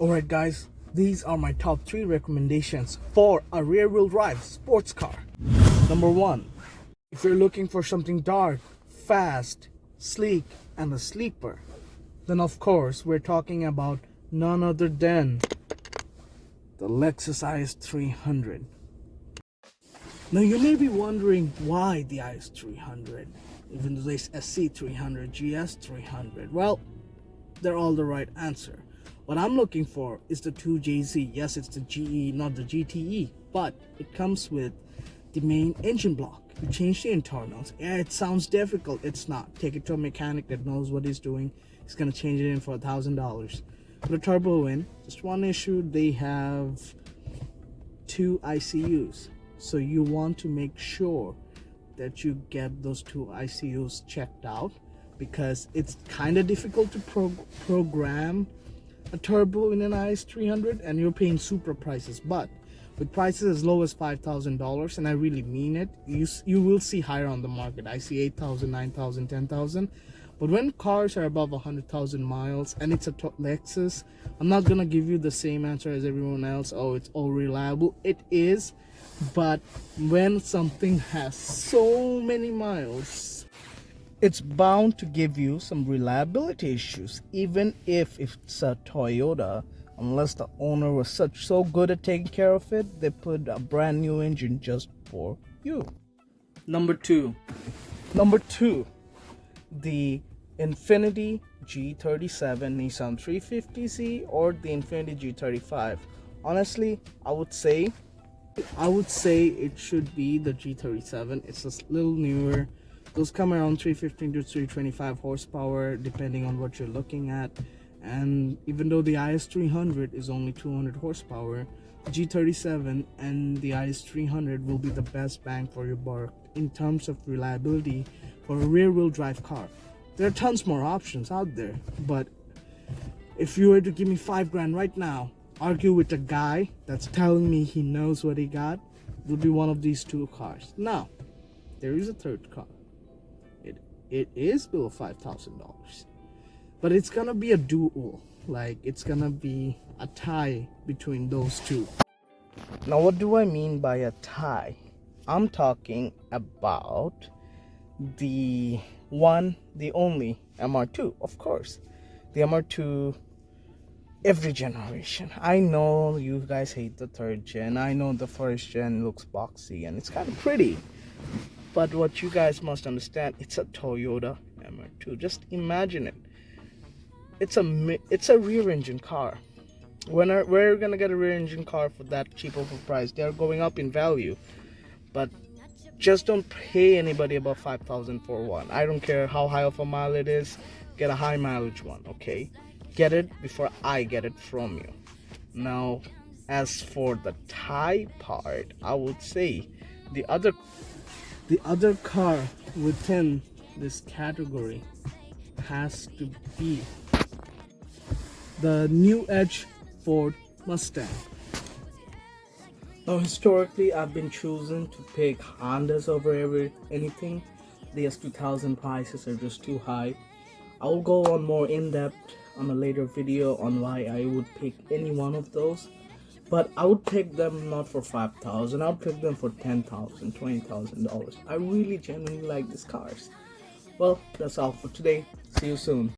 Alright guys, these are my top 3 recommendations for a rear-wheel drive sports car. Number 1. If you're looking for something dark, fast, sleek, and a sleeper, then of course we're talking about none other than the Lexus IS300. Now you may be wondering why the IS300, even though there's SC300, GS300. Well, they're all the right answer. What I'm looking for is the 2JZ. Yes, it's the GE, not the GTE, but it comes with the main engine block. You change the internals. Yeah, it sounds difficult. It's not. Take it to a mechanic that knows what he's doing. He's gonna change it in for $1,000. Put a turbo in. Just one issue: they have 2 ICUs. So you want to make sure that you get those 2 ICUs checked out, because it's kind of difficult to program a turbo in an IS300, and you're paying super prices. But with prices as low as $5,000, and I really mean it, you will see higher on the market. I see 8,000, 9,000, 10,000. But when cars are above 100,000 miles and it's a Lexus, I'm not gonna give you the same answer as everyone else. Oh, it's all reliable. It is, but when something has so many miles, it's bound to give you some reliability issues. Even if it's a Toyota, unless the owner was so good at taking care of it, they put a brand new engine just for you. Number two, the Infiniti G37 Nissan 350Z or the Infiniti G35. Honestly, I would say it should be the G37. It's a little newer. Those come around 315 to 325 horsepower depending on what you're looking at. And even though the IS300 is only 200 horsepower, the G37 and the IS300 will be the best bang for your buck in terms of reliability for a rear-wheel drive car. There are tons more options out there, but if you were to give me $5,000 right now, argue with a guy that's telling me he knows what he got, it would be one of these 2 cars. Now, there is a third car. It is below $5,000, but it's gonna be a duel. Like, it's gonna be a tie between those 2. Now, what do I mean by a tie? I'm talking about the only MR2, of course. The MR2, every generation. I know you guys hate the 3rd gen. I know the 1st gen looks boxy and it's kind of pretty. But what you guys must understand, it's a Toyota MR2. Just imagine it. It's a rear engine car. We're gonna get a rear engine car for that cheap of a price. They're going up in value, but just don't pay anybody above $5,000 for one. I don't care how high of a mile it is. Get a high mileage one, okay? Get it before I get it from you. Now, as for the tie part, I would say the other car within this category has to be the New Edge Ford Mustang. Now, historically, I've been choosing to pick Hondas over anything. The S2000 prices are just too high. I will go on more in-depth on a later video on why I would pick any one of those. But I would pick them not for $5,000. I would pick them for $10,000, $20,000. I really genuinely like these cars. Well, that's all for today. See you soon.